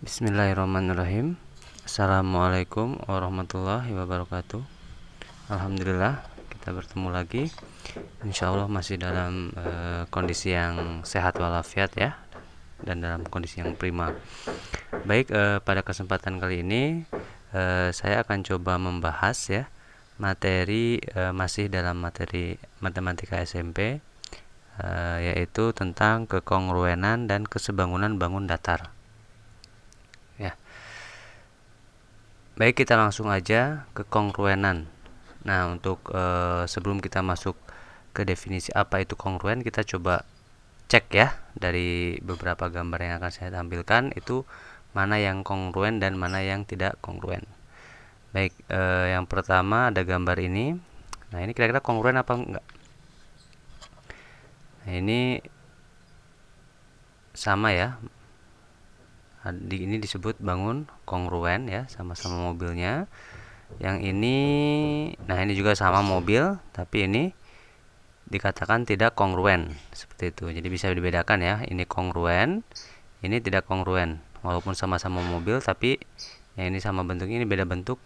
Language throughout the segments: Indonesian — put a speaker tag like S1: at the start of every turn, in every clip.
S1: Bismillahirrahmanirrahim. Assalamualaikum warahmatullahi wabarakatuh. Alhamdulillah kita bertemu lagi. Insya Allah masih dalam kondisi yang sehat walafiat ya, dan dalam kondisi yang prima. Baik, pada kesempatan kali ini saya akan coba membahas ya materi masih dalam materi matematika SMP, yaitu tentang kekongruenan dan kesebangunan bangun datar. Ya, baik, kita langsung aja ke kongruenan. Nah, untuk sebelum kita masuk ke definisi apa itu kongruen, kita coba cek ya dari beberapa gambar yang akan saya tampilkan itu mana yang kongruen dan mana yang tidak kongruen. Baik, yang pertama ada gambar ini. Nah, ini kira-kira kongruen apa enggak? Nah, ini sama ya. Ini disebut bangun kongruen ya, sama-sama mobilnya. Yang ini, nah ini juga sama mobil, tapi ini dikatakan tidak kongruen seperti itu. Jadi bisa dibedakan ya, ini kongruen, ini tidak kongruen. Walaupun sama-sama mobil, tapi yang ini sama bentuknya, ini beda bentuk.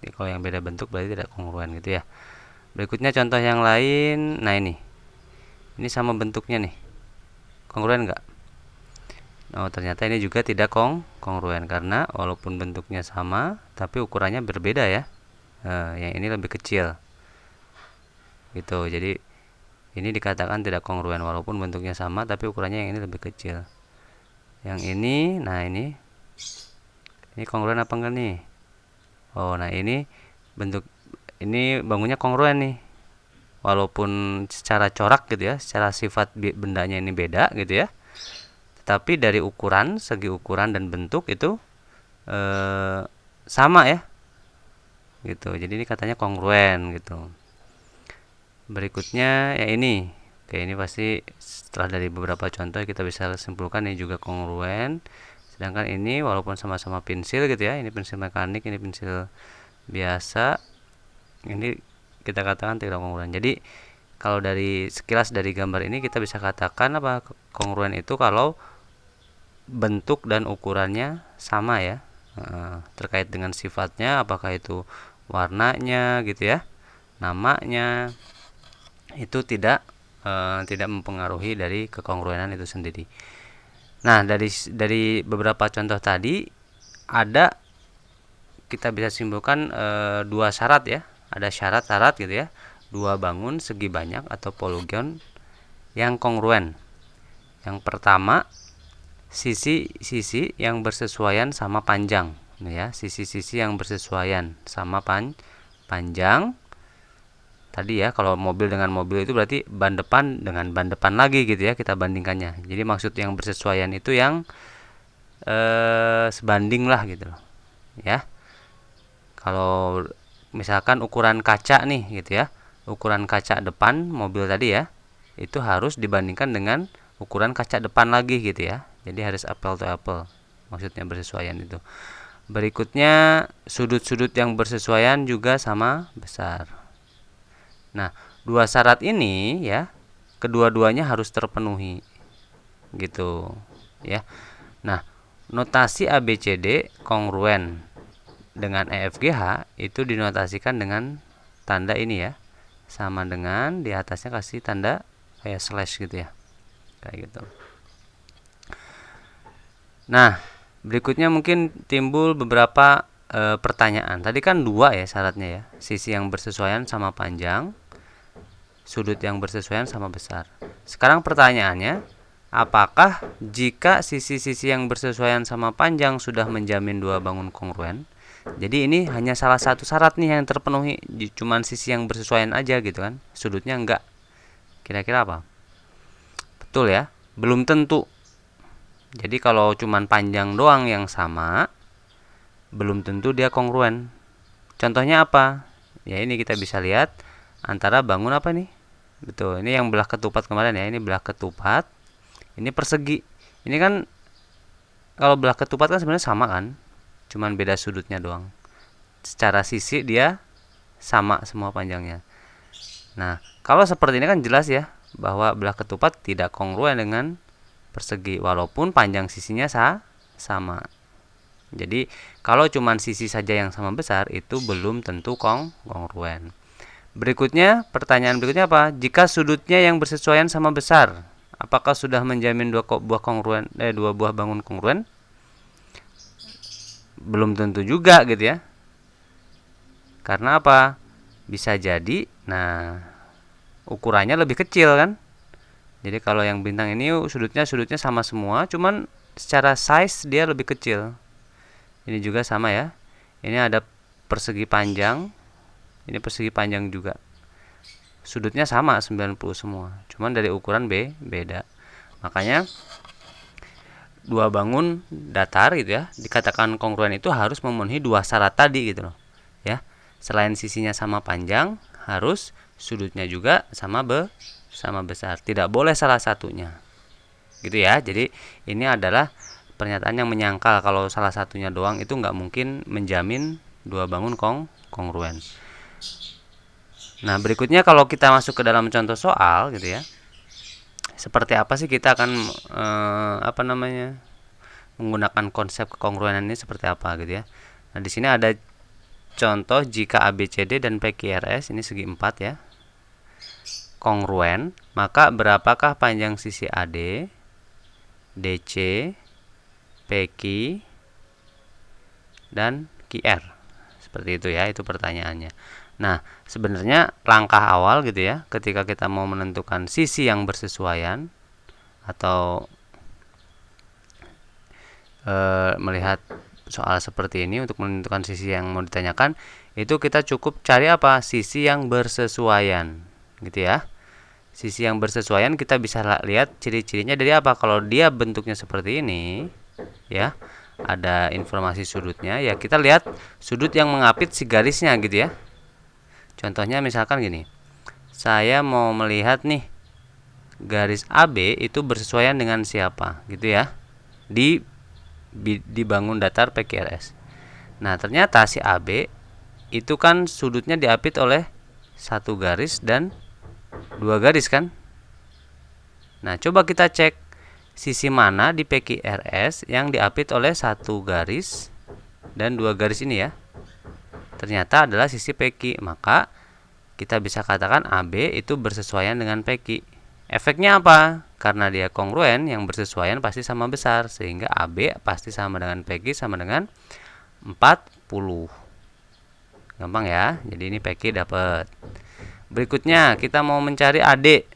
S1: Jadi kalau yang beda bentuk berarti tidak kongruen gitu ya. Berikutnya contoh yang lain. Nah ini sama bentuknya nih, kongruen nggak? Oh, ternyata ini juga tidak kongruen karena walaupun bentuknya sama, tapi ukurannya berbeda ya. Yang ini lebih kecil, gitu. Jadi ini dikatakan tidak kongruen walaupun bentuknya sama, tapi ukurannya yang ini lebih kecil. Yang ini, nah ini kongruen apa enggak nih? Oh, nah ini bentuk ini bangunnya kongruen nih. Walaupun secara corak gitu ya, secara sifat bendanya ini beda gitu ya. Tetapi dari ukuran, segi ukuran dan bentuk itu sama ya. Gitu. Jadi ini katanya kongruen gitu. Berikutnya ya ini. Oke, ini pasti setelah dari beberapa contoh kita bisa simpulkan ini juga kongruen. Sedangkan ini walaupun sama-sama pensil gitu ya, ini pensil mekanik, ini pensil biasa, ini kita katakan tidak kongruen. Jadi kalau dari sekilas dari gambar ini kita bisa katakan apa kongruen itu kalau bentuk dan ukurannya sama ya. Terkait dengan sifatnya, apakah itu warnanya gitu ya, namanya, itu tidak mempengaruhi dari kekongruenan itu sendiri. Nah, dari beberapa contoh tadi ada kita bisa simpulkan dua syarat ya. Ada syarat-syarat gitu ya. Dua bangun segi banyak atau poligon yang kongruen. Yang pertama, sisi-sisi yang bersesuaian sama panjang ya, sisi-sisi yang bersesuaian sama panjang. Tadi ya, kalau mobil dengan mobil itu berarti ban depan dengan ban depan lagi gitu ya, kita bandingkannya. Jadi maksud yang bersesuaian itu yang sebanding lah gitu loh ya. Kalau misalkan ukuran kaca nih gitu ya, ukuran kaca depan mobil tadi ya, itu harus dibandingkan dengan ukuran kaca depan lagi gitu ya. Jadi harus apple to apple, maksudnya bersesuaian itu. Berikutnya sudut-sudut yang bersesuaian juga sama besar. Nah, dua syarat ini ya, kedua-duanya harus terpenuhi gitu ya. Nah, notasi ABCD kongruen dengan EFGH itu dinotasikan dengan tanda ini ya, sama dengan di atasnya kasih tanda kayak slash gitu ya, kayak gitu. Nah, berikutnya mungkin timbul beberapa pertanyaan. Tadi kan dua ya syaratnya ya, sisi yang bersesuaian sama panjang, sudut yang bersesuaian sama besar. Sekarang pertanyaannya, apakah jika sisi-sisi yang bersesuaian sama panjang sudah menjamin dua bangun kongruen? Jadi ini hanya salah satu syarat nih yang terpenuhi, cuman sisi yang bersesuaian aja gitu kan, sudutnya enggak. Kira-kira apa? Betul ya? Belum tentu. Jadi kalau cuman panjang doang yang sama, belum tentu dia kongruen. Contohnya apa? Ya ini kita bisa lihat antara bangun apa nih? Betul, ini yang belah ketupat kemarin ya, ini belah ketupat, ini persegi. Ini kan kalau belah ketupat kan sebenarnya sama kan, cuman beda sudutnya doang. Secara sisi dia sama semua panjangnya. Nah, kalau seperti ini kan jelas ya bahwa belah ketupat tidak kongruen dengan persegi walaupun panjang sisinya sama. Jadi kalau cuman sisi saja yang sama besar itu belum tentu kongruen. Berikutnya, pertanyaan berikutnya apa? Jika sudutnya yang bersesuaian sama besar, apakah sudah menjamin dua buah bangun kongruen? Belum tentu juga gitu ya. Karena apa? Bisa jadi, nah ukurannya lebih kecil kan? Jadi kalau yang bintang ini sudutnya sama semua, cuman secara size dia lebih kecil. Ini juga sama ya. Ini ada persegi panjang. Ini persegi panjang juga. Sudutnya sama 90 semua. Cuman dari ukuran beda. Makanya dua bangun datar gitu ya, dikatakan kongruen itu harus memenuhi dua syarat tadi gitu loh. Ya. Selain sisinya sama panjang, harus sudutnya juga sama besar. Tidak boleh salah satunya. Gitu ya. Jadi ini adalah pernyataan yang menyangkal kalau salah satunya doang itu nggak mungkin menjamin dua bangun kongruen. Nah, berikutnya kalau kita masuk ke dalam contoh soal gitu ya. Seperti apa sih kita akan menggunakan konsep kekongruenan ini seperti apa gitu ya. Nah, di sini ada contoh jika ABCD dan PQRS ini segi 4 ya. Kongruen, maka berapakah panjang sisi AD, DC, PQ, dan QR. Seperti itu ya, itu pertanyaannya. Nah, sebenarnya langkah awal gitu ya, ketika kita mau menentukan sisi yang bersesuaian atau melihat soal seperti ini untuk menentukan sisi yang mau ditanyakan, itu kita cukup cari apa? Sisi yang bersesuaian, gitu ya. Sisi yang bersesuaian kita bisa lihat ciri-cirinya dari apa? Kalau dia bentuknya seperti ini, ya, ada informasi sudutnya, ya kita lihat sudut yang mengapit si garisnya gitu ya. Contohnya misalkan gini, saya mau melihat nih garis AB itu bersesuaian dengan siapa gitu ya, di bangun datar PQRS. Nah ternyata si AB itu kan sudutnya diapit oleh satu garis dan dua garis kan. Nah coba kita cek sisi mana di PQRS yang diapit oleh satu garis dan dua garis ini ya. Ternyata adalah sisi PQ. Maka kita bisa katakan AB itu bersesuaian dengan PQ. Efeknya apa? Karena dia kongruen, yang bersesuaian pasti sama besar, sehingga AB pasti sama dengan PQ sama dengan 40. Gampang ya. Jadi ini PQ dapat. Berikutnya kita mau mencari AD.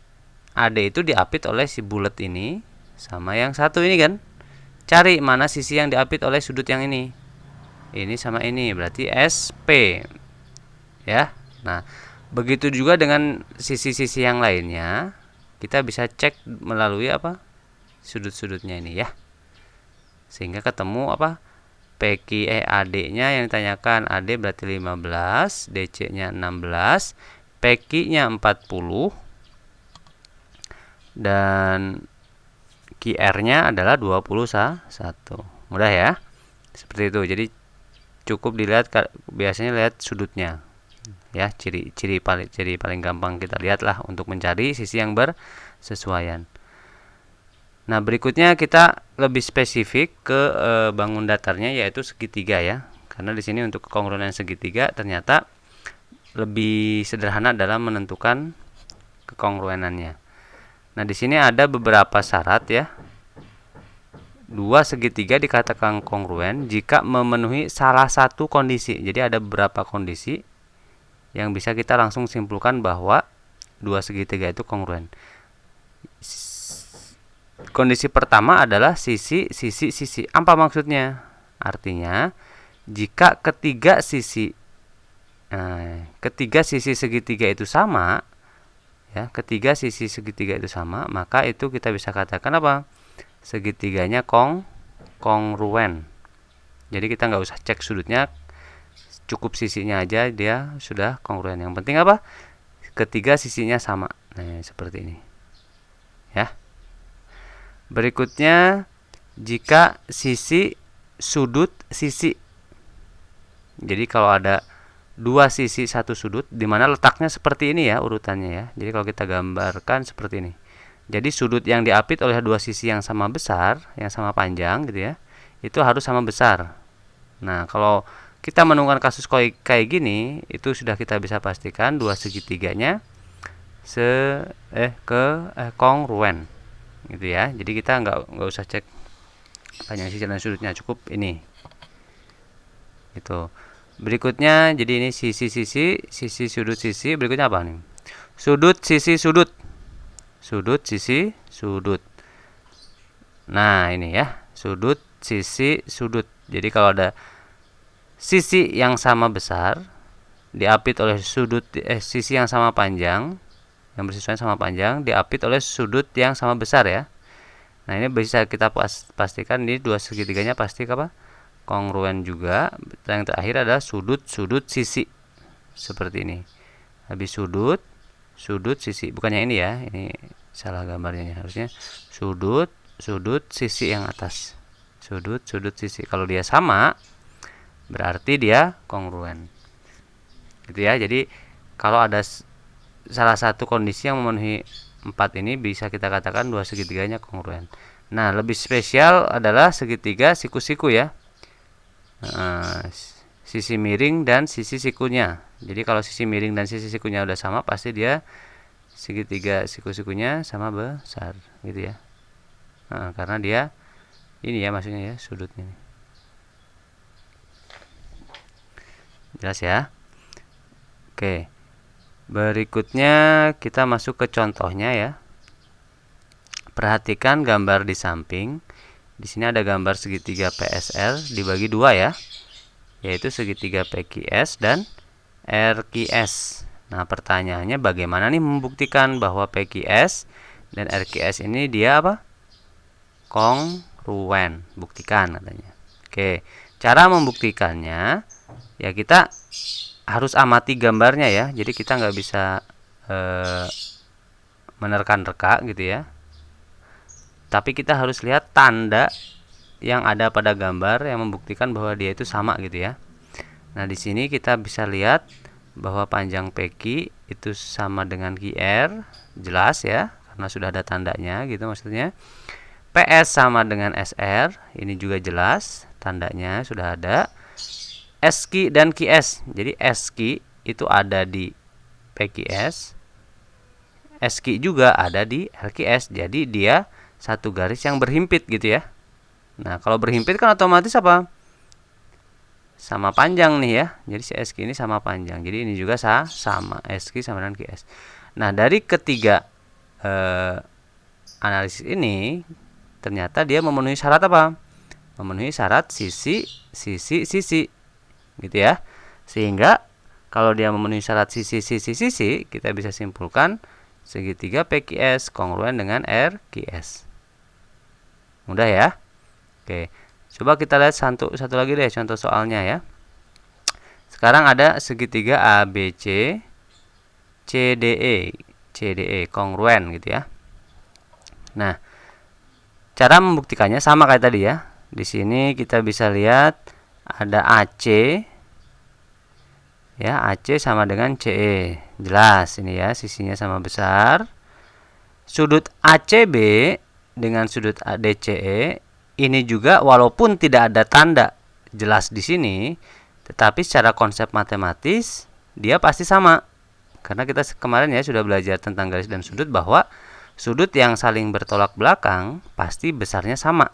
S1: AD itu diapit oleh si bulat ini sama yang satu ini kan. Cari mana sisi yang diapit oleh sudut yang ini. Ini sama ini, berarti SP. Ya. Nah, begitu juga dengan sisi-sisi yang lainnya. Kita bisa cek melalui apa? Sudut-sudutnya ini ya. Sehingga ketemu apa? AD-nya yang ditanyakan, AD berarti 15, DC-nya 16, PQ-nya 40 dan QR-nya adalah 21. Mudah ya. Seperti itu. Jadi cukup dilihat, biasanya lihat sudutnya. Ya, ciri paling gampang kita lihatlah untuk mencari sisi yang bersesuaian. Nah, berikutnya kita lebih spesifik ke bangun datarnya, yaitu segitiga ya. Karena di sini untuk kekongruenan segitiga ternyata lebih sederhana dalam menentukan kekongruenannya. Nah, di sini ada beberapa syarat ya. Dua segitiga dikatakan kongruen jika memenuhi salah satu kondisi. Jadi ada beberapa kondisi yang bisa kita langsung simpulkan bahwa dua segitiga itu kongruen. Kondisi pertama adalah sisi. Apa maksudnya? Artinya jika ketiga sisi segitiga itu sama, ya, ketiga sisi segitiga itu sama, maka itu kita bisa katakan apa? Segitiganya kongruen. Jadi kita nggak usah cek sudutnya, cukup sisinya aja dia sudah kongruen. Yang penting apa? Ketiga sisinya sama. Nah, seperti ini. Ya. Berikutnya jika sisi sudut sisi. Jadi kalau ada dua sisi satu sudut, di mana letaknya seperti ini ya urutannya ya. Jadi kalau kita gambarkan seperti ini. Jadi sudut yang diapit oleh dua sisi yang sama besar, yang sama panjang gitu ya, itu harus sama besar. Nah, kalau kita menemukan kasus kayak gini, itu sudah kita bisa pastikan dua segitiganya kongruen gitu ya. Jadi kita nggak usah cek panjang sisi dan sudutnya, cukup ini. Itu. Berikutnya, jadi ini sisi sudut sisi. Berikutnya apa nih? Sudut sisi sudut. Sudut sisi sudut. Nah, ini ya, sudut sisi sudut. Jadi kalau ada sisi yang sama besar diapit oleh sisi yang sama panjang, yang bersesuaian sama panjang, diapit oleh sudut yang sama besar ya. Nah, ini bisa kita pastikan ini dua segitiganya pasti apa? Kongruen juga. Yang terakhir adalah sudut sisi. Seperti ini. Habis sudut sisi. Bukannya ini ya, ini salah gambarnya. Harusnya sudut sisi yang atas. Sudut sisi. Kalau dia sama, berarti dia kongruen. Gitu ya. Jadi kalau ada salah satu kondisi yang memenuhi 4 ini, bisa kita katakan dua segitiganya kongruen. Nah, lebih spesial adalah segitiga siku-siku ya. Sisi miring dan sisi sikunya. Jadi kalau sisi miring dan sisi sikunya udah sama, pasti dia segitiga siku-sikunya sama besar gitu ya. Karena dia ini ya, maksudnya ya, sudutnya. Jelas ya? Oke. Berikutnya kita masuk ke contohnya ya. Perhatikan gambar di samping. Di sini ada gambar segitiga PSR dibagi dua ya, yaitu segitiga PQS dan RQS. Nah, pertanyaannya bagaimana nih membuktikan bahwa PQS dan RQS ini dia apa? Kongruen. Buktikan katanya. Oke, cara membuktikannya ya kita harus amati gambarnya ya. Jadi kita nggak bisa menerka-nerka gitu ya. Tapi kita harus lihat tanda yang ada pada gambar yang membuktikan bahwa dia itu sama gitu ya. Nah, di sini kita bisa lihat bahwa panjang PQ itu sama dengan QR, jelas ya, karena sudah ada tandanya gitu maksudnya. PS sama dengan SR, ini juga jelas, tandanya sudah ada. SQ dan QS. Jadi SQ itu ada di PQS, SQ juga ada di RQS. Jadi dia satu garis yang berhimpit gitu ya. Nah, kalau berhimpit kan otomatis apa? Sama panjang nih ya. Jadi si SQ ini sama panjang. Jadi ini juga sama SQ sama dengan QS. Nah, dari ketiga analisis ini ternyata dia memenuhi syarat apa? Memenuhi syarat sisi gitu ya. Sehingga kalau dia memenuhi syarat sisi, kita bisa simpulkan segitiga PQS kongruen dengan RQS. Mudah ya? Oke. Coba kita lihat satu lagi deh contoh soalnya ya. Sekarang ada segitiga ABC CDE kongruen gitu ya. Nah, cara membuktikannya sama kayak tadi ya. Di sini kita bisa lihat ada AC ya, AC sama dengan CE. Jelas ini ya, sisinya sama besar. Sudut ACB dengan sudut DCE ini juga walaupun tidak ada tanda jelas di sini, tetapi secara konsep matematis dia pasti sama. Karena kita kemarin ya sudah belajar tentang garis dan sudut bahwa sudut yang saling bertolak belakang pasti besarnya sama.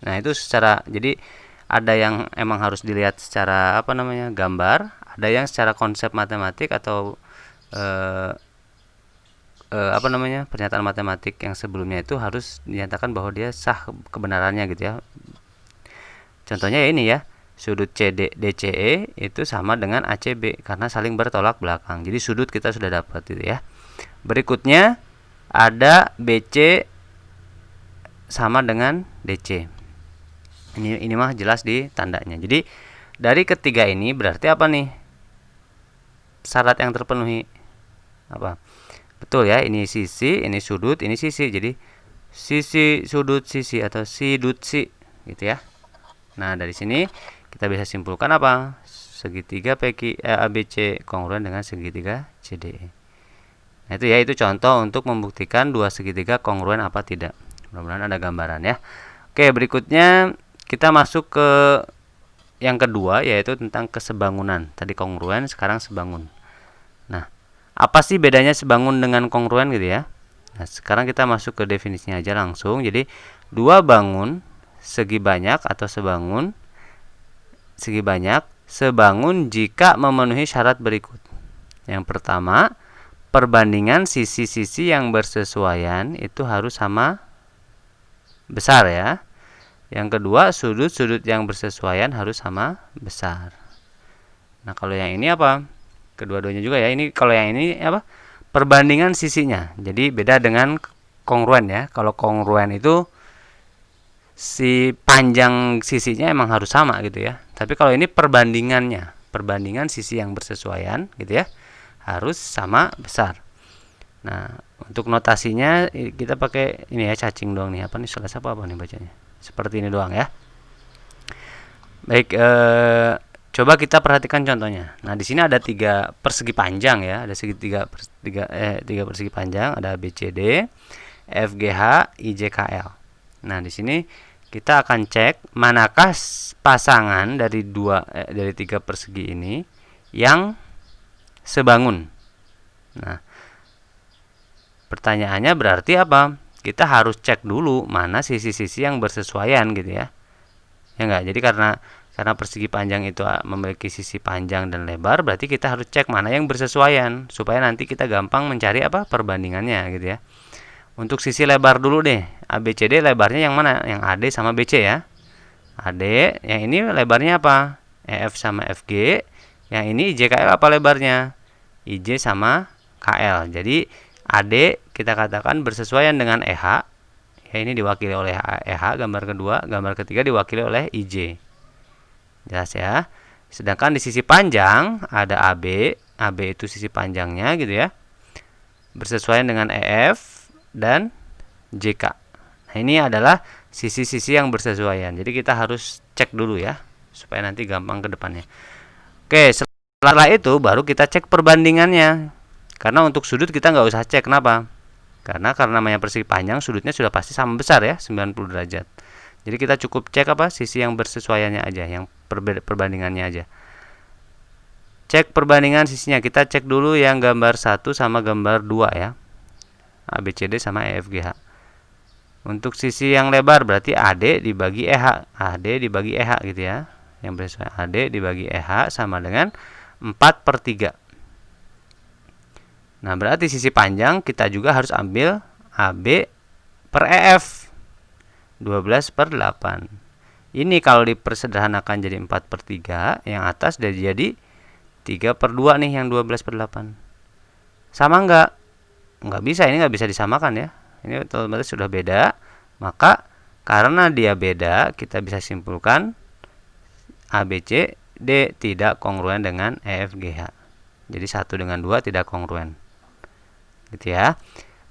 S1: Nah, itu jadi ada yang emang harus dilihat secara gambar, ada yang secara konsep matematik atau pernyataan matematik yang sebelumnya itu harus dinyatakan bahwa dia sah kebenarannya gitu ya. Contohnya ya ini ya, sudut CD DCE itu sama dengan ACB karena saling bertolak belakang. Jadi sudut kita sudah dapat gitu ya. Berikutnya ada BC sama dengan DC. Ini mah jelas di tandanya. Jadi dari ketiga ini berarti apa nih? Syarat yang terpenuhi apa? Betul ya, ini sisi, ini sudut, ini sisi. Jadi sisi sudut sisi atau sidut si gitu ya. Nah, dari sini kita bisa simpulkan apa? Segitiga ABC kongruen dengan segitiga CDE. Nah, itu ya, itu contoh untuk membuktikan dua segitiga kongruen apa tidak. Mudah-mudahan ada gambaran ya. Oke, berikutnya kita masuk ke yang kedua, yaitu tentang kesebangunan. Tadi kongruen, sekarang sebangun. Nah, apa sih bedanya sebangun dengan kongruen gitu ya? Nah, sekarang kita masuk ke definisinya aja langsung. Jadi, dua bangun segi banyak atau sebangun segi banyak sebangun jika memenuhi syarat berikut. Yang pertama, perbandingan sisi-sisi yang bersesuaian itu harus sama besar ya. Yang kedua, sudut-sudut yang bersesuaian harus sama besar. Nah, kalau yang ini apa? Kedua-duanya juga ya. Ini kalau yang ini apa? Perbandingan sisinya. Jadi beda dengan kongruen ya. Kalau kongruen itu si panjang sisinya emang harus sama gitu ya. Tapi kalau ini perbandingannya, perbandingan sisi yang bersesuaian gitu ya, harus sama besar. Nah, untuk notasinya kita pakai ini ya, cacing doang nih. Apa nih, salah apa nih bacanya? Seperti ini doang ya. Baik, coba kita perhatikan contohnya. Nah, di sini ada tiga persegi panjang ya, ada tiga persegi panjang, ada BCD, FGH, IJKL. Nah, di sini kita akan cek manakah pasangan dari dari tiga persegi ini yang sebangun. Nah, pertanyaannya berarti apa? Kita harus cek dulu mana sisi-sisi yang bersesuaian gitu ya. Ya enggak? Jadi karena persegi panjang itu memiliki sisi panjang dan lebar, berarti kita harus cek mana yang bersesuaian supaya nanti kita gampang mencari apa perbandingannya gitu ya. Untuk sisi lebar dulu deh. ABCD lebarnya yang mana? Yang AD sama BC ya. AD, yang ini lebarnya apa? EF sama FG. Yang ini IJKL apa lebarnya? IJ sama KL. Jadi AD kita katakan bersesuaian dengan EH. Ya, ini diwakili oleh EH gambar kedua, gambar ketiga diwakili oleh IJ. Jelas ya. Sedangkan di sisi panjang ada AB. AB itu sisi panjangnya gitu ya. Bersesuaian dengan EF dan JK. Nah, ini adalah sisi-sisi yang bersesuaian. Jadi kita harus cek dulu ya, supaya nanti gampang ke depannya. Oke, setelah itu baru kita cek perbandingannya. Karena untuk sudut kita nggak usah cek. Kenapa? Karena namanya persegi panjang, sudutnya sudah pasti sama besar ya, 90 derajat. Jadi kita cukup cek apa? Sisi yang bersesuaiannya aja, yang perbandingannya aja. Cek perbandingan sisinya. Kita cek dulu yang gambar 1 sama gambar 2 ya. ABCD sama EFGH. Untuk sisi yang lebar berarti AD dibagi EH. AD dibagi EH gitu ya. Yang bersesuaian AD dibagi EH sama dengan 4/3. Nah, berarti sisi panjang kita juga harus ambil AB per EF. 12/8. Ini kalau dipersederhanakan jadi 4/3. Yang atas jadi 3/2 nih yang 12/8. Sama enggak? Nggak bisa, ini nggak bisa disamakan ya. Ini otomatis sudah beda. Maka karena dia beda, kita bisa simpulkan ABCD tidak kongruen dengan EFGH. Jadi 1 dengan 2 tidak kongruen. Gitu ya.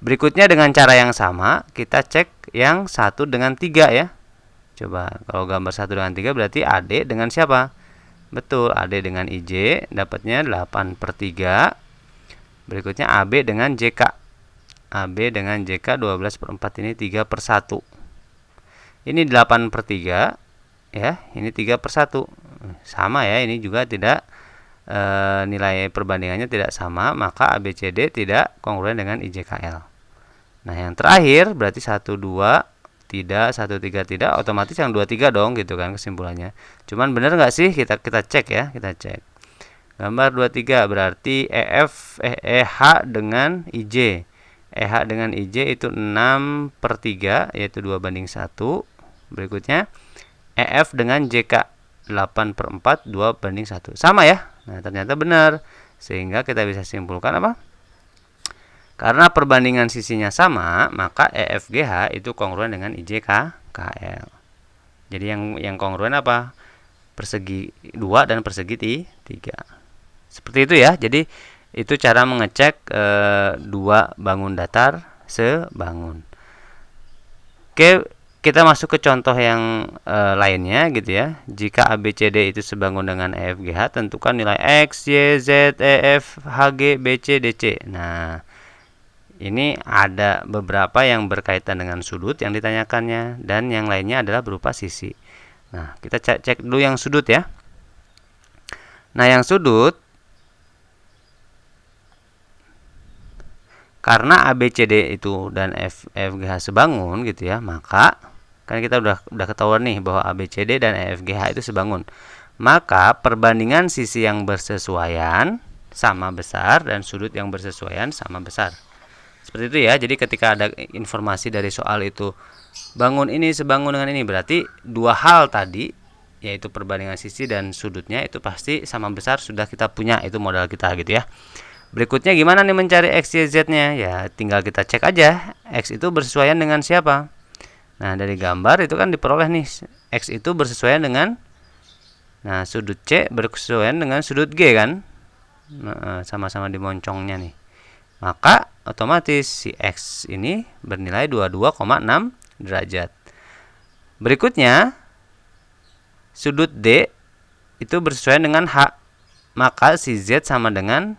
S1: Berikutnya dengan cara yang sama, kita cek yang 1 dengan 3 ya. Coba kalau gambar 1 dengan 3 berarti AD dengan siapa? Betul, AD dengan IJ dapatnya 8/3. Berikutnya AB dengan JK. AB dengan JK 12/4 ini 3/1. Ini 8/3 ya, ini 3/1. Sama ya, ini juga tidak nilai perbandingannya tidak sama, maka ABCD tidak kongruen dengan IJKL. Nah, yang terakhir berarti 1 2 tidak, 1 3 tidak, otomatis yang 2 3 dong gitu kan kesimpulannya. Cuman benar nggak sih? Kita cek ya, kita cek. Gambar 23 berarti EH dengan IJ. EH dengan IJ itu 6/3 yaitu 2/1. Berikutnya EF dengan JK 8/4 2/1. Sama ya. Nah, ternyata benar. Sehingga kita bisa simpulkan apa? Karena perbandingan sisinya sama, maka EFGH itu kongruen dengan IJKL. Jadi yang kongruen apa? Persegi 2 dan persegi 3. Seperti itu ya. Jadi itu cara mengecek dua bangun datar sebangun. Oke, kita masuk ke contoh yang lainnya gitu ya. Jika ABCD itu sebangun dengan EFGH, tentukan nilai X, Y, Z, EF, HG, BC, DC. Nah, Ini ada beberapa yang berkaitan dengan sudut yang ditanyakannya, dan yang lainnya adalah berupa sisi. Nah, kita cek dulu yang sudut ya. Nah, yang sudut, karena ABCD itu dan EFGH sebangun gitu ya, maka kan kita udah ketahuan nih bahwa ABCD dan EFGH itu sebangun. Maka perbandingan sisi yang bersesuaian sama besar dan sudut yang bersesuaian sama besar. Seperti itu ya. Jadi ketika ada informasi dari soal itu bangun ini sebangun dengan ini, berarti dua hal tadi, yaitu perbandingan sisi dan sudutnya itu pasti sama besar, sudah kita punya, itu modal kita gitu ya. Berikutnya gimana nih mencari X, Y, Z-nya? Ya tinggal kita cek aja X itu bersesuaian dengan siapa. Nah, dari gambar itu kan diperoleh nih X itu bersesuaian dengan, nah, sudut C bersesuaian dengan sudut G kan. Nah, sama-sama di moncongnya nih. Maka otomatis si X ini bernilai 22,6 derajat. Berikutnya, sudut D itu bersesuaian dengan H. Maka si Z sama dengan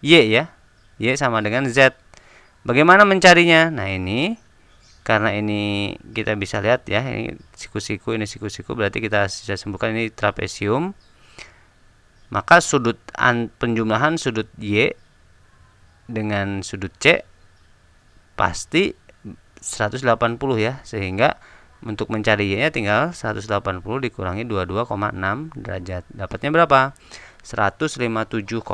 S1: Y ya. Y sama dengan Z. Bagaimana mencarinya? Nah, ini karena ini kita bisa lihat ya, ini siku-siku, ini siku-siku, berarti kita bisa simpulkan ini trapesium. Maka sudut penjumlahan sudut Y dengan sudut C pasti 180 ya, sehingga untuk mencari Y nya tinggal 180 dikurangi 22,6 derajat, dapatnya berapa? 157,4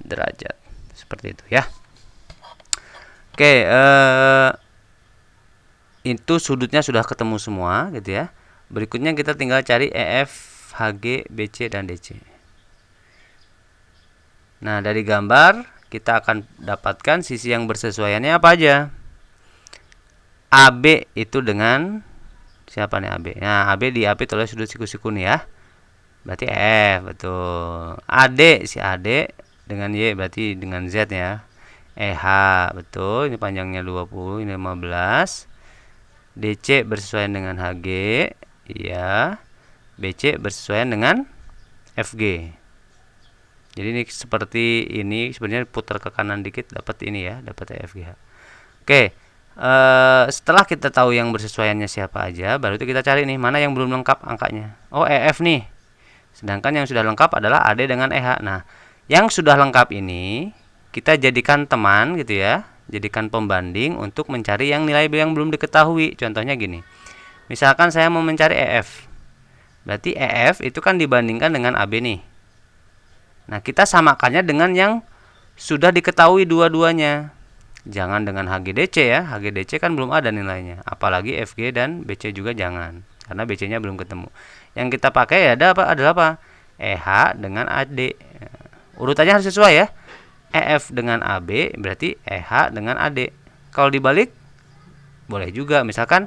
S1: derajat. Seperti itu ya. Oke, itu sudutnya sudah ketemu semua gitu ya. Berikutnya kita tinggal cari EF, HG, BC, dan DC. Nah, dari gambar kita akan dapatkan sisi yang bersesuaiannya apa aja. AB itu dengan siapa nih AB? Nah, AB diapit oleh sudut siku-siku nih ya. Berarti F, betul. AD, si AD dengan Y berarti dengan Z ya. EH, betul. Ini panjangnya 20, ini 15. DC bersesuaian dengan HG, iya. BC bersesuaian dengan FG. Jadi ini seperti ini, sebenarnya putar ke kanan dikit dapat ini ya, dapat EFGH. Oke, setelah kita tahu yang bersesuaiannya siapa aja, baru itu kita cari nih mana yang belum lengkap angkanya. Oh, EF nih. Sedangkan yang sudah lengkap adalah AD dengan EH. Nah, yang sudah lengkap ini kita jadikan teman gitu ya, jadikan pembanding untuk mencari yang nilai yang belum diketahui. Contohnya gini, misalkan saya mau mencari EF, berarti EF itu kan dibandingkan dengan AB nih. Nah, kita samakannya dengan yang sudah diketahui dua-duanya. Jangan dengan HGDC ya. HGDC kan belum ada nilainya. Apalagi FG dan BC juga jangan. Karena BC-nya belum ketemu. Yang kita pakai adalah apa? EH dengan AD. Urutannya harus sesuai ya. EF dengan AB berarti EH dengan AD. Kalau dibalik boleh juga. Misalkan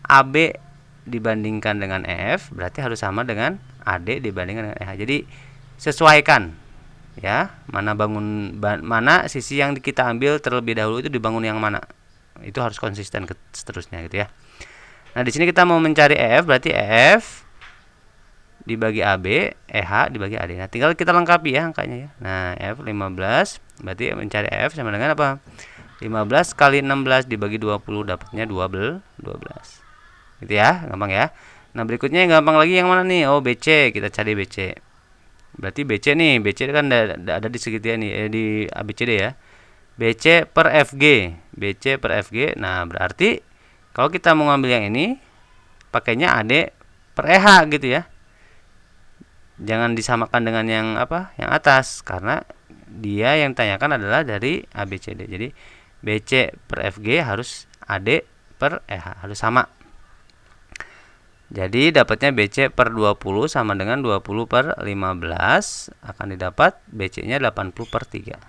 S1: AB dibandingkan dengan EF berarti harus sama dengan AD dibandingkan dengan EH. Jadi sesuaikan ya, mana sisi yang kita ambil terlebih dahulu itu dibangun yang mana, itu harus konsisten seterusnya gitu ya. Nah, di sini kita mau mencari EF, berarti EF dibagi AB, EH dibagi AD. Nah, tinggal kita lengkapi ya angkanya ya. Nah, F 15 berarti mencari EF sama dengan apa? 15 kali 16 dibagi 20 dapatnya 12 gitu ya, gampang ya. Nah, berikutnya yang gampang lagi yang mana nih? Oh, BC, kita cari BC. Berarti BC nih, BC kan ada di segitiga nih, di ABCD ya. BC per FG, BC per FG. Nah, berarti kalau kita mau ngambil yang ini, pakainya AD per EH gitu ya. Jangan disamakan dengan yang apa? Yang atas, karena dia yang tanyakan adalah dari ABCD. Jadi BC per FG harus AD per EH, harus sama. Jadi dapatnya BC per 20 sama dengan 20 per 15, akan didapat BC-nya 80 per 3.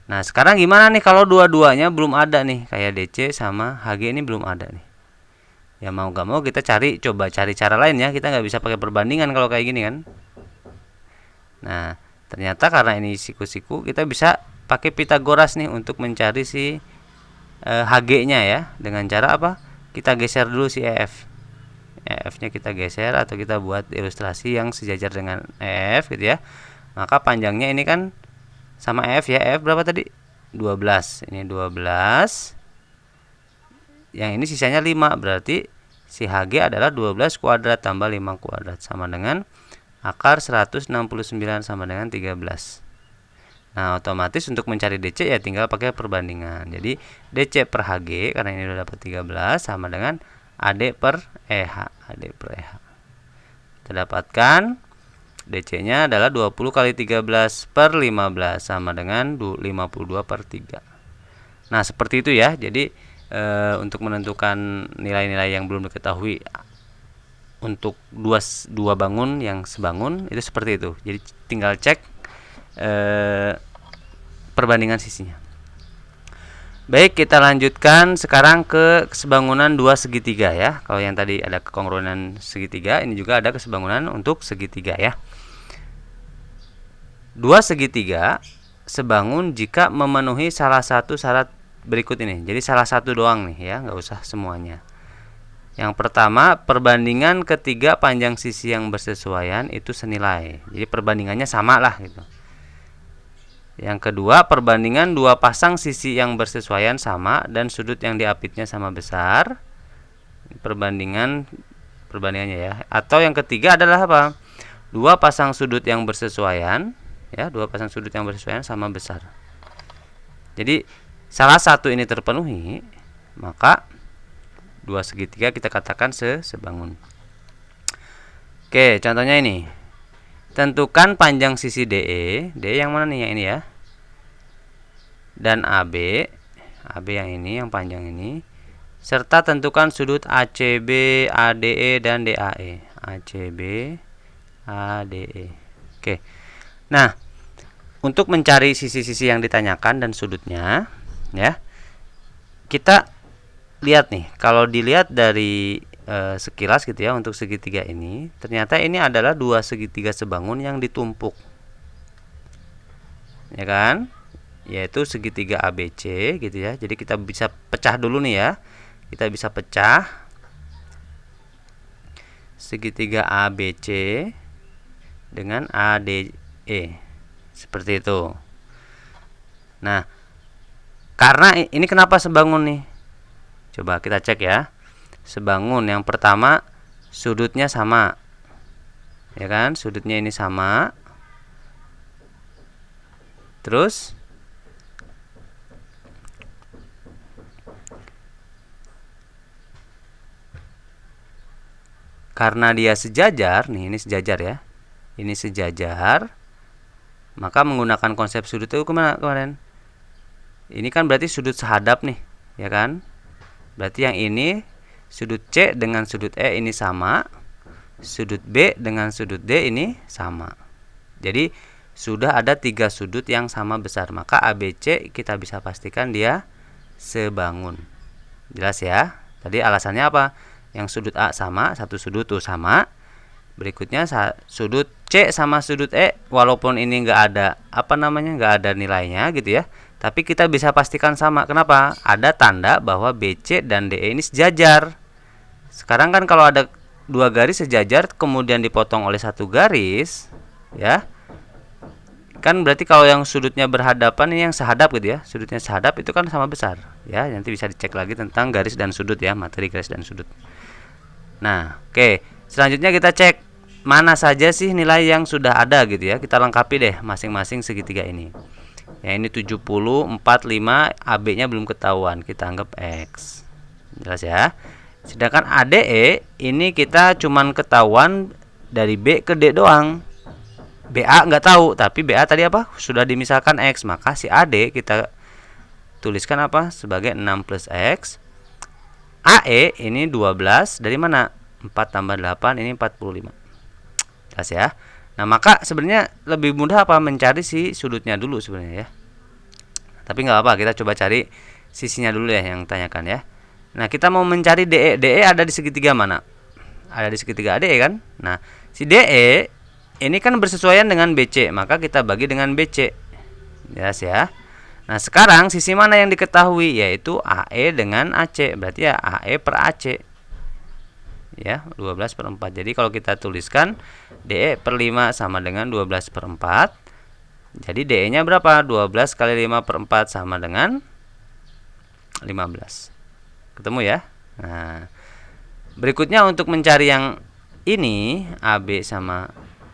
S1: Nah, sekarang gimana nih kalau dua-duanya belum ada nih, kayak DC sama HG ini belum ada nih. Ya mau gak mau kita coba cari cara lain ya, kita nggak bisa pakai perbandingan kalau kayak gini kan. Nah, ternyata karena ini siku-siku, kita bisa pakai Pitagoras nih untuk mencari si HG-nya ya. Dengan cara apa? Kita geser dulu si EF. EF-nya kita geser atau kita buat ilustrasi yang sejajar dengan EF gitu ya. Maka panjangnya ini kan sama EF ya. EF berapa tadi? 12. Ini 12. Yang ini sisanya 5. Berarti si HG adalah 12 kuadrat tambah 5 kuadrat sama dengan akar 169 sama dengan 13. Nah, otomatis untuk mencari DC ya tinggal pakai perbandingan. Jadi DC per HG karena ini udah dapat 13 sama dengan AD per EH. AD per EH. Kita dapatkan DC-nya adalah 20 kali 13 per 15 sama dengan 52 per 3. Nah, seperti itu ya. Jadi untuk menentukan nilai-nilai yang belum diketahui untuk dua bangun yang sebangun itu seperti itu. Jadi tinggal cek perbandingan sisinya. Baik, kita lanjutkan sekarang ke sebangunan dua segitiga ya. Kalau yang tadi ada kekongruenan segitiga, ini juga ada kesebangunan untuk segitiga ya. Dua segitiga sebangun jika memenuhi salah satu syarat berikut ini. Jadi salah satu doang nih ya, nggak usah semuanya. Yang pertama, perbandingan ketiga panjang sisi yang bersesuaian itu senilai. Jadi perbandingannya sama lah gitu. Yang kedua, perbandingan dua pasang sisi yang bersesuaian sama dan sudut yang diapitnya sama besar. Perbandingannya ya. Atau yang ketiga adalah apa? Dua pasang sudut yang bersesuaian ya, dua pasang sudut yang bersesuaian sama besar. Jadi salah satu ini terpenuhi, maka dua segitiga kita katakan sebangun. Oke, contohnya ini. Tentukan panjang sisi DE. DE yang mana nih? Yang ini ya. Dan AB. AB yang ini, yang panjang ini. Serta tentukan sudut ACB, ADE, dan DAE. ACB, ADE. Oke. Nah, untuk mencari sisi-sisi yang ditanyakan dan sudutnya, ya, kita lihat nih. Kalau dilihat dari sekilas gitu ya, untuk segitiga ini, ternyata ini adalah dua segitiga sebangun yang ditumpuk, ya kan? Yaitu segitiga ABC gitu ya. Jadi kita bisa pecah dulu nih ya. Kita bisa pecah segitiga ABC dengan ADE seperti itu. Nah, karena ini kenapa sebangun nih? Coba kita cek ya. Sebangun yang pertama sudutnya sama, ya kan? Sudutnya ini sama. Terus karena dia sejajar nih, ini sejajar ya. Ini sejajar, maka menggunakan konsep sudut itu kemarin. Ini kan berarti sudut sehadap nih, ya kan? Berarti yang ini sudut C dengan sudut E ini sama, sudut B dengan sudut D ini sama. Jadi sudah ada 3 sudut yang sama besar, maka ABC kita bisa pastikan dia sebangun. Jelas ya? Tadi alasannya apa? Yang sudut A sama, satu sudut tuh sama. Berikutnya sudut C sama sudut E, walaupun ini nggak ada nggak ada nilainya gitu ya, tapi kita bisa pastikan sama. Kenapa? Ada tanda bahwa BC dan DE ini sejajar. Sekarang kan kalau ada dua garis sejajar kemudian dipotong oleh satu garis, ya, kan berarti kalau yang sudutnya berhadapan ini yang sehadap gitu ya, sudutnya sehadap itu kan sama besar. Ya, nanti bisa dicek lagi tentang garis dan sudut ya, materi garis dan sudut. Nah, oke. Selanjutnya kita cek mana saja sih nilai yang sudah ada gitu ya. Kita lengkapi deh masing-masing segitiga ini. Ya, ini 70, 45, AB-nya belum ketahuan. Kita anggap X. Jelas ya. Sedangkan ADE ini kita cuman ketahuan dari B ke D doang. BA nggak tahu, tapi BA tadi apa? Sudah dimisalkan X, maka si AD kita tuliskan apa? Sebagai 6 plus X. AE ini 12, dari mana? 4 tambah 8, ini 45. Jelas ya. Nah, maka sebenarnya lebih mudah apa? Mencari si sudutnya dulu sebenarnya ya. Tapi nggak apa, kita coba cari sisinya dulu ya yang tanyakan ya. Nah, kita mau mencari DE. DE ada di segitiga mana? Ada di segitiga ADE kan? Nah, si DE ini kan bersesuaian dengan BC, maka kita bagi dengan BC. Jelas ya. Nah, sekarang sisi mana yang diketahui? Yaitu AE dengan AC. Berarti ya AE per AC. Ya, 12 per 4. Jadi kalau kita tuliskan DE per 5 sama dengan 12 per 4. Jadi DE-nya berapa? 12 kali 5/4 sama dengan 15. Ketemu ya? Nah, berikutnya untuk mencari yang ini, AB sama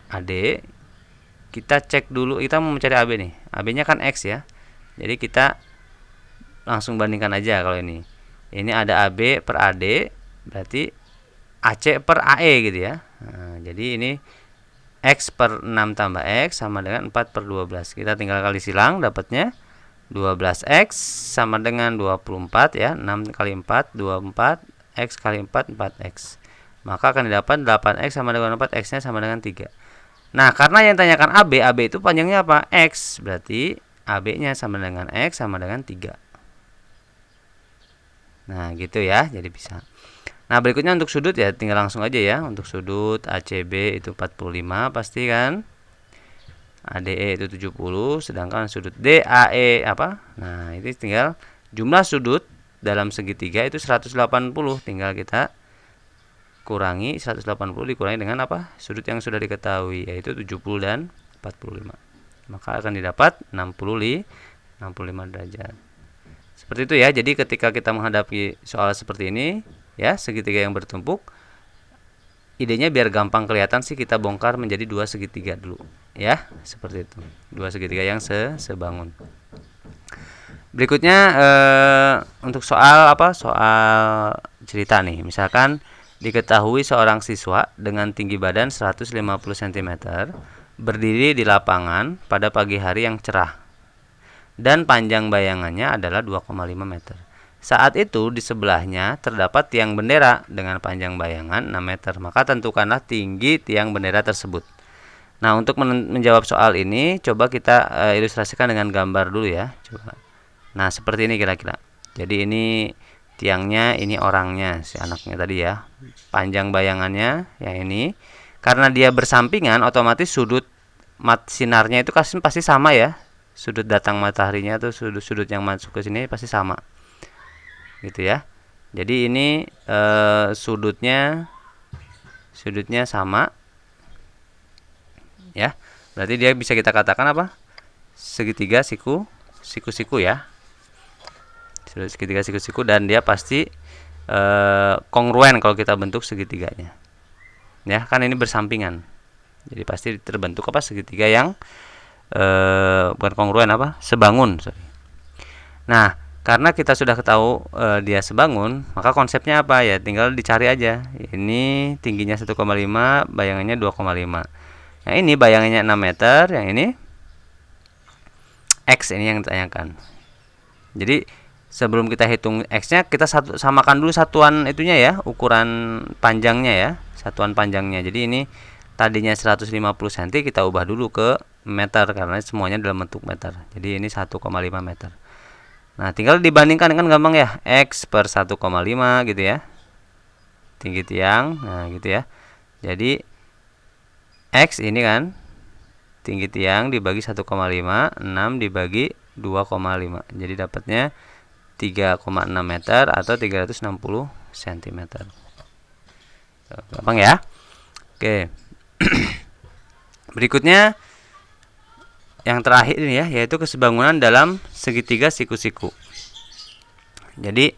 S1: AD, kita cek dulu, kita mau mencari AB nih. AB-nya kan X ya. Jadi kita langsung bandingkan aja kalau ini. Ini ada AB per AD, berarti AC per AE gitu ya. Nah, jadi ini X per 6 tambah X sama dengan 4 per 12. Kita tinggal kali silang, dapatnya 12X sama dengan 24 ya. 6 kali 4, 24. X kali 4, 4X. Maka akan didapat 8X sama dengan 4, X-nya sama dengan 3. Nah, karena yang tanyakan AB, AB itu panjangnya apa? X. Berarti AB-nya sama dengan X sama dengan 3. Nah, gitu ya. Jadi bisa. Nah, berikutnya untuk sudut ya tinggal langsung aja ya. Untuk sudut ACB itu 45 pasti kan. ADE itu 70, sedangkan sudut DAE apa? Nah, itu tinggal jumlah sudut dalam segitiga itu 180, tinggal kita kurangi 180 dikurangi dengan apa? Sudut yang sudah diketahui yaitu 70 dan 45. Maka akan didapat 65 derajat. Seperti itu ya. Jadi ketika kita menghadapi soal seperti ini ya, segitiga yang bertumpuk, idenya biar gampang kelihatan sih kita bongkar menjadi dua segitiga dulu ya, seperti itu. Dua segitiga yang sebangun. Berikutnya untuk soal apa? Soal cerita nih. Misalkan diketahui seorang siswa dengan tinggi badan 150 cm berdiri di lapangan pada pagi hari yang cerah dan panjang bayangannya adalah 2,5 meter. Saat itu di sebelahnya terdapat tiang bendera dengan panjang bayangan 6 meter. Maka tentukanlah tinggi tiang bendera tersebut. Nah, untuk menjawab soal ini coba kita ilustrasikan dengan gambar dulu ya. Coba. Nah, seperti ini kira-kira. Jadi ini tiangnya, ini orangnya, si anaknya tadi ya. Panjang bayangannya yang ini. Karena dia bersampingan, otomatis sudut sinarnya itu pasti sama ya. Sudut datang mataharinya tuh sudut yang masuk ke sini pasti sama. Gitu ya. Jadi ini sudutnya sama ya. Berarti dia bisa kita katakan apa? Segitiga siku-siku ya. Segitiga siku-siku, dan dia pasti kongruen kalau kita bentuk segitiganya. Ya, kan ini bersampingan. Jadi pasti terbentuk apa? Segitiga yang bukan kongruen apa? Sebangun, sorry. Nah, karena kita sudah tahu dia sebangun, maka konsepnya apa ya? Tinggal dicari aja. Ini tingginya 1,5, bayangannya 2,5. Nah, ini bayangannya 6 meter, yang ini X ini yang ditanyakan. Jadi sebelum kita hitung X-nya, kita samakan dulu satuan itunya ya, ukuran panjangnya ya, satuan panjangnya. Jadi ini tadinya 150 cm, kita ubah dulu ke meter karena semuanya dalam bentuk meter. Jadi ini 1,5 meter. Nah, tinggal dibandingkan kan gampang ya. X per 1,5 gitu ya. Tinggi tiang. Nah, gitu ya. Jadi X ini kan tinggi tiang dibagi 1,5, 6 dibagi 2,5. Jadi dapatnya 3,6 meter atau 360 cm. Gampang ya. Oke. Berikutnya yang terakhir ini ya, yaitu kesebangunan dalam segitiga siku-siku. Jadi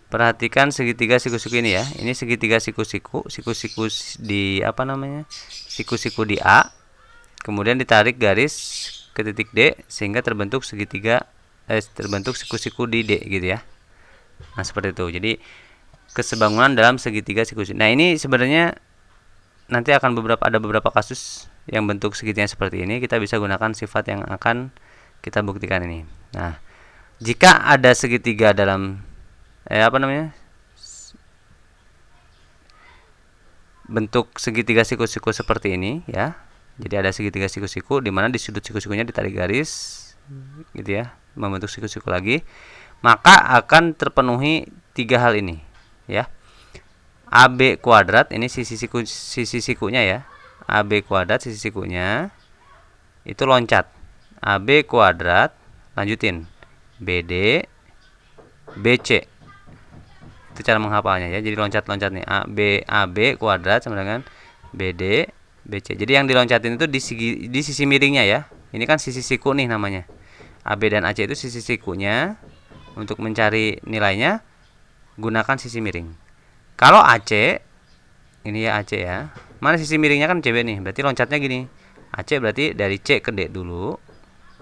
S1: perhatikan segitiga siku-siku ini ya. Ini segitiga siku-siku di apa namanya? Siku-siku di A. Kemudian ditarik garis ke titik D sehingga terbentuk terbentuk siku-siku di D gitu ya. Nah, seperti itu. Jadi kesebangunan dalam segitiga siku-siku. Nah, ini sebenarnya nanti akan ada beberapa kasus yang bentuk segitiga seperti ini. Kita bisa gunakan sifat yang akan kita buktikan ini. Nah, jika ada segitiga dalam bentuk segitiga siku-siku seperti ini ya. Jadi ada segitiga siku-siku di mana di sudut siku-sikunya ditarik garis gitu ya, membentuk siku-siku lagi. Maka akan terpenuhi tiga hal ini ya. AB kuadrat, ini sisi sikunya ya. AB kuadrat sisi sikunya itu loncat. AB kuadrat, lanjutin. BD, BC. Itu cara menghafalnya ya. Jadi loncat-loncat nih. AB kuadrat sama dengan BD, BC. Jadi yang diloncatin itu di sisi miringnya ya. Ini kan sisi siku nih namanya. AB dan AC itu sisi sikunya. Untuk mencari nilainya gunakan sisi miring. Kalau AC, ini ya AC ya. Mana sisi miringnya kan CB nih. Berarti loncatnya gini. AC berarti dari C ke D dulu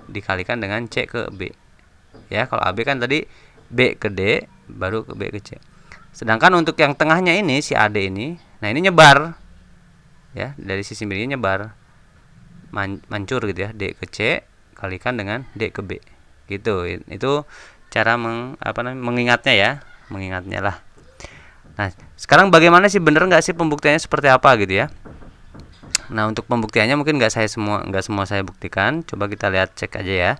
S1: dikalikan dengan C ke B. Ya, kalau AB kan tadi B ke D baru ke B ke C. Sedangkan untuk yang tengahnya ini si AD ini, nah ini nyebar. Ya, dari sisi miringnya nyebar. Mancur gitu ya, D ke C kalikan dengan D ke B. Gitu. Itu cara mengingatnya ya, mengingatnya lah. Nah, sekarang bagaimana sih, bener nggak sih pembuktiannya seperti apa gitu ya? Nah, untuk pembuktiannya mungkin nggak semua saya buktikan. Coba kita lihat, cek aja ya.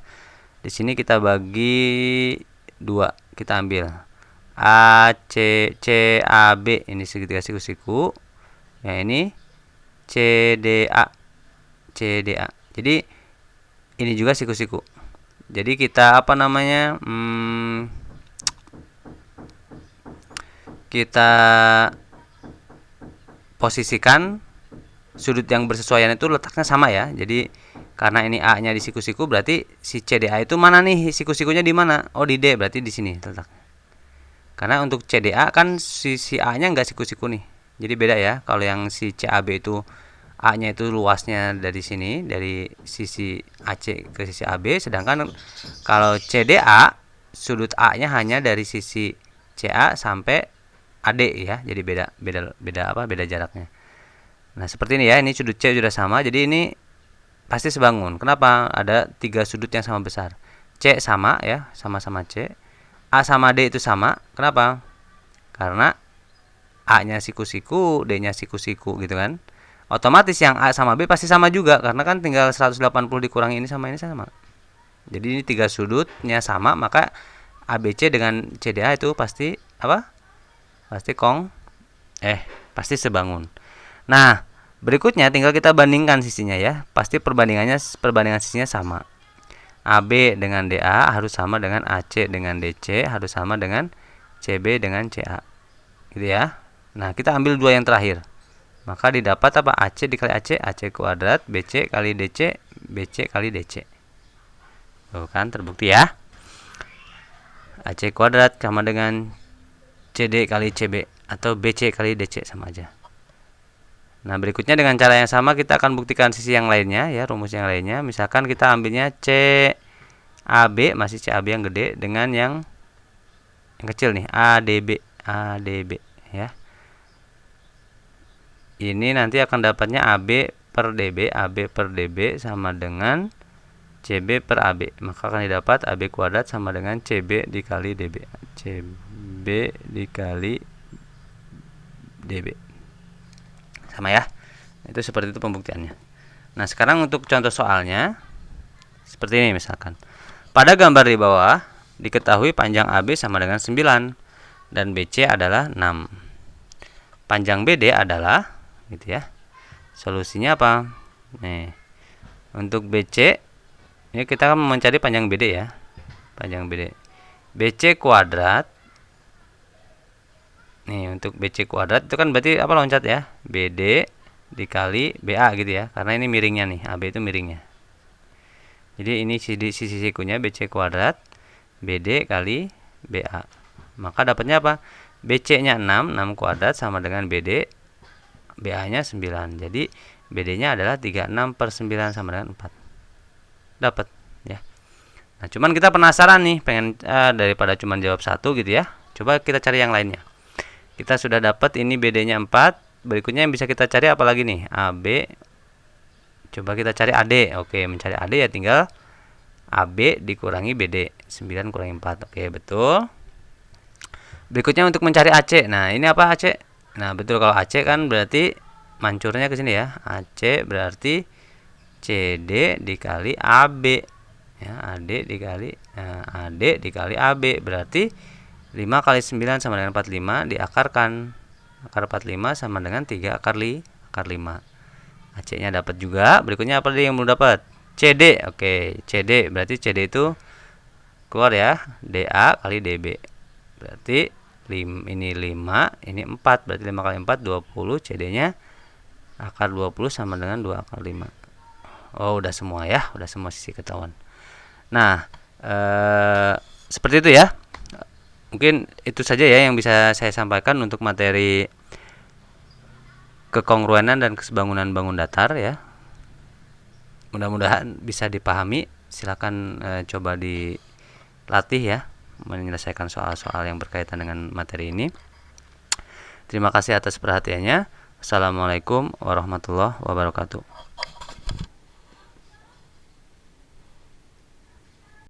S1: Di sini kita bagi dua, kita ambil A C C A B, ini segitiga siku-siku. Ya, ini C D A C D A. Jadi ini juga siku-siku. Jadi kita kita posisikan sudut yang bersesuaian itu letaknya sama ya. Jadi karena ini A-nya di siku-siku, berarti si CDA itu mana nih, siku-sikunya di mana? Oh, di D, berarti di sini letaknya. Karena untuk CDA kan sisi A-nya enggak siku-siku nih. Jadi beda ya. Kalau yang si CAB itu A-nya itu luasnya dari sini, dari sisi AC ke sisi AB, sedangkan kalau CDA sudut A-nya hanya dari sisi CA sampai AD ya. Jadi beda jaraknya. Nah, seperti ini ya. Ini sudut C sudah sama, jadi ini pasti sebangun. Kenapa? Ada 3 sudut yang sama besar. C sama ya, sama-sama C. A sama D itu sama. Kenapa? Karena A-nya siku-siku, D-nya siku-siku gitu kan. Otomatis yang A sama B pasti sama juga, karena kan tinggal 180 dikurangi ini sama. Jadi ini 3 sudutnya sama, maka ABC dengan CDA itu pasti apa? Pasti sebangun. Nah, berikutnya tinggal kita bandingkan sisinya ya. Pasti perbandingan sisinya sama. AB dengan DA harus sama dengan AC dengan DC, harus sama dengan CB dengan CA. Gitu ya. Nah, kita ambil dua yang terakhir. Maka didapat apa? AC dikali AC, AC kuadrat, BC kali DC, BC kali DC. Tuh kan, terbukti ya. AC kuadrat sama dengan CD kali CB, atau BC kali DC, sama aja. Nah, berikutnya dengan cara yang sama kita akan buktikan sisi yang lainnya ya, rumus yang lainnya. Misalkan kita ambilnya CAB, masih CAB yang gede, dengan yang kecil nih, ADB ya. Ini nanti akan dapatnya AB per DB sama dengan CB per AB. Maka akan didapat AB kuadrat sama dengan CB dikali DB. CB dikali DB. Sama ya. Itu seperti itu pembuktiannya. Nah, sekarang untuk contoh soalnya seperti ini misalkan. Pada gambar di bawah diketahui panjang AB sama dengan 9 dan BC adalah 6. Panjang BD adalah gitu ya. Solusinya apa? Nih. Untuk BC ini kita akan mencari panjang BD ya. Panjang BD. BC kuadrat. Nih, untuk BC kuadrat itu kan berarti apa, loncat ya? BD dikali BA gitu ya. Karena ini miringnya nih, AB itu miringnya. Jadi ini sisi sikunya BC kuadrat BD kali BA. Maka dapatnya apa? BC-nya 6 kuadrat sama dengan BD, BA-nya 9. Jadi BD-nya adalah 36 per 9 sama dengan 4. Dapat ya. Nah, cuman kita penasaran nih, pengen daripada cuman jawab satu gitu ya. Coba kita cari yang lainnya. Kita sudah dapat ini BD-nya 4. Berikutnya yang bisa kita cari apalagi nih? AB. Coba kita cari AD. Oke, mencari AD ya tinggal AB dikurangi BD. 9 kurangi 4. Oke, betul. Berikutnya untuk mencari AC. Nah, ini apa AC? Nah, betul, kalau AC kan berarti mancurnya ke sini ya. AC berarti CD dikali AB. Ya, AD dikali AB berarti 5 kali 9 sama dengan 45, diakarkan. Akar 45 sama dengan 3 akar 5. AC-nya dapat juga. Berikutnya apa yang belum dapat? CD. Oke, CD berarti CD itu keluar ya. DA kali DB. Berarti ini 5, ini 4. Berarti 5 kali 4 20, CD-nya Akar 20 sama dengan 2 akar 5. Oh, udah semua ya, udah semua sisi ketahuan. Nah, seperti itu ya. Mungkin itu saja ya yang bisa saya sampaikan untuk materi kekongruenan dan kesebangunan bangun datar ya. Mudah-mudahan bisa dipahami. Silakan coba dilatih ya menyelesaikan soal-soal yang berkaitan dengan materi ini. Terima kasih atas perhatiannya. Assalamualaikum warahmatullahi wabarakatuh.